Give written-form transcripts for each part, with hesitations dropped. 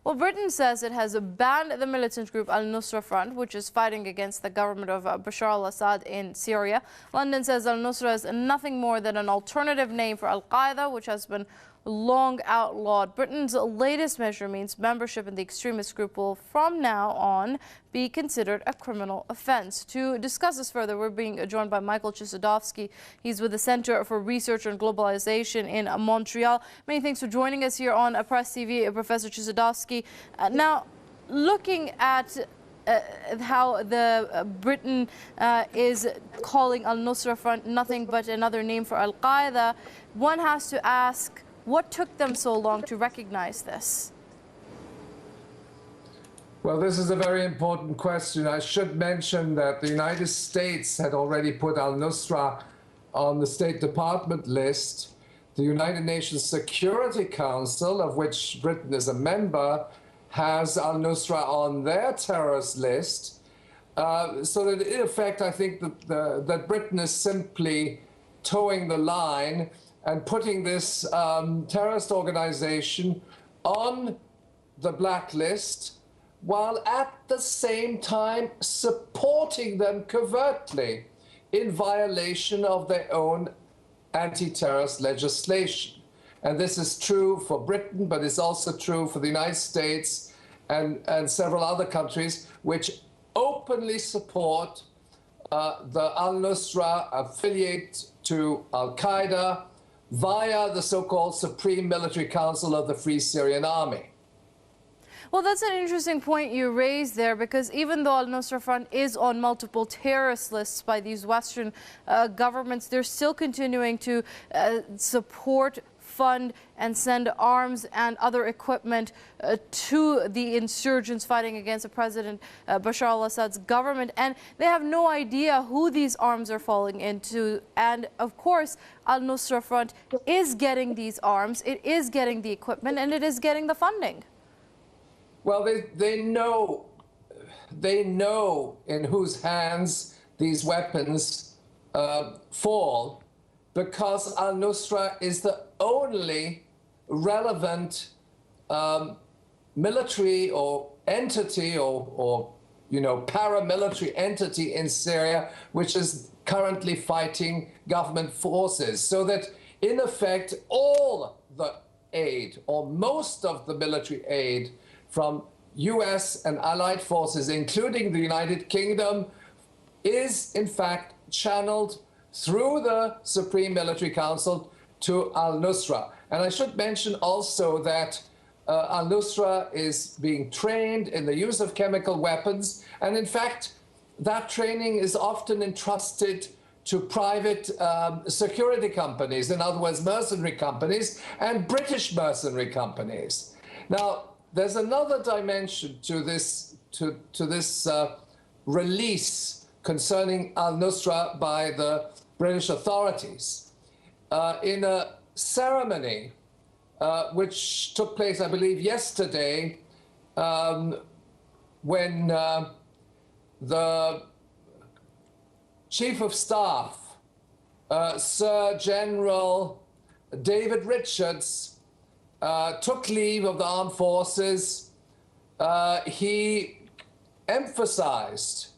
Well, Britain says it has banned the militant group al-Nusra Front, which is fighting against the government of Bashar al-Assad in Syria. London says al-Nusra is nothing more than an alternative name for al-Qaeda, which has been long outlawed. Britain's latest measure means membership in the extremist group will from now on be considered a criminal offense. To discuss this further, we're being joined by Michel Chossudovsky. He's with the Center for Research on Globalization in Montreal. Many thanks for joining us here on Press TV, Professor Chossudovsky. Now, looking at how the Britain is calling al-Nusra Front nothing but another name for al-Qaeda, one has to ask, what took them so long to recognize this? Well, this is a very important question. I should mention that the United States had already put al-Nusra on the State Department list. The United Nations Security Council, of which Britain is a member, has al-Nusra on their terrorist list. So that in effect, I think that Britain is simply towing the line and putting this terrorist organization on the blacklist, while at the same time supporting them covertly in violation of their own anti-terrorist legislation. And this is true for Britain, but it's also true for the United States and several other countries which openly support the al-Nusra affiliate to al-Qaeda via the so-called Supreme Military Council of the Free Syrian Army. Well, that's an interesting point you raised there, because even though al-Nusra Front is on multiple terrorist lists by these Western governments, they're still continuing to support, fund and send arms and other equipment to the insurgents fighting against President Bashar al-Assad's government. And they have no idea who these arms are falling into. And of course, al-Nusra Front is getting these arms, it is getting the equipment, and it is getting the funding. Well, they know in whose hands these weapons fall, because al-Nusra is the only relevant military or entity or paramilitary entity in Syria which is currently fighting government forces. So that in effect all the aid, or most of the military aid from US and allied forces, including the United Kingdom, is in fact channeled through the Supreme Military Council to al-Nusra. And I should mention also that al-Nusra is being trained in the use of chemical weapons, and in fact that training is often entrusted to private security companies, in other words mercenary companies, and British mercenary companies. Now, there's another dimension to this release concerning al-Nusra by the British authorities. In a ceremony which took place, I believe, yesterday, when the Chief of Staff, Sir General David Richards, took leave of the armed forces, he emphasized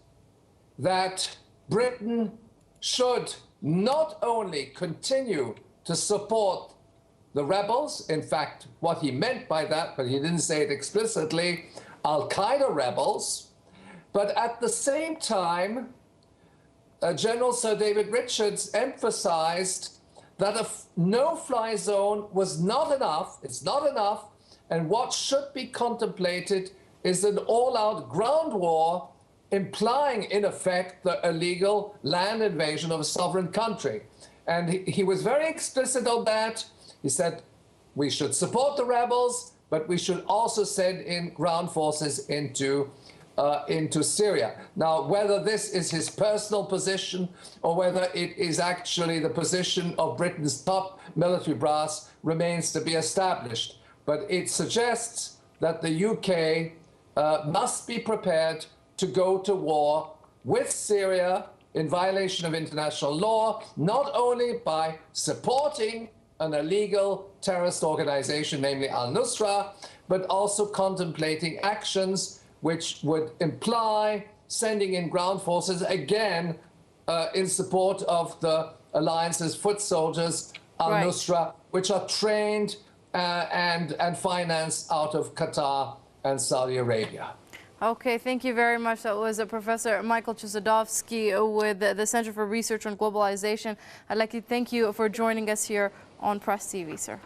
that Britain should not only continue to support the rebels, in fact, what he meant by that, but he didn't say it explicitly, al-Qaeda rebels, but at the same time, General Sir David Richards emphasized that a no-fly zone was not enough, it's not enough, and what should be contemplated is an all-out ground war, implying, in effect, the illegal land invasion of a sovereign country. And he was very explicit on that. He said, we should support the rebels, but we should also send in ground forces into Syria. Now, whether this is his personal position or whether it is actually the position of Britain's top military brass remains to be established. But it suggests that the UK must be prepared to go to war with Syria in violation of international law, not only by supporting an illegal terrorist organization, namely al-Nusra, but also contemplating actions which would imply sending in ground forces again in support of the alliance's foot soldiers, al-Nusra, which are trained and financed out of Qatar and Saudi Arabia. Okay, thank you very much. That was Professor Michel Chossudovsky with the Center for Research on Globalization. I'd like to thank you for joining us here on Press TV, sir.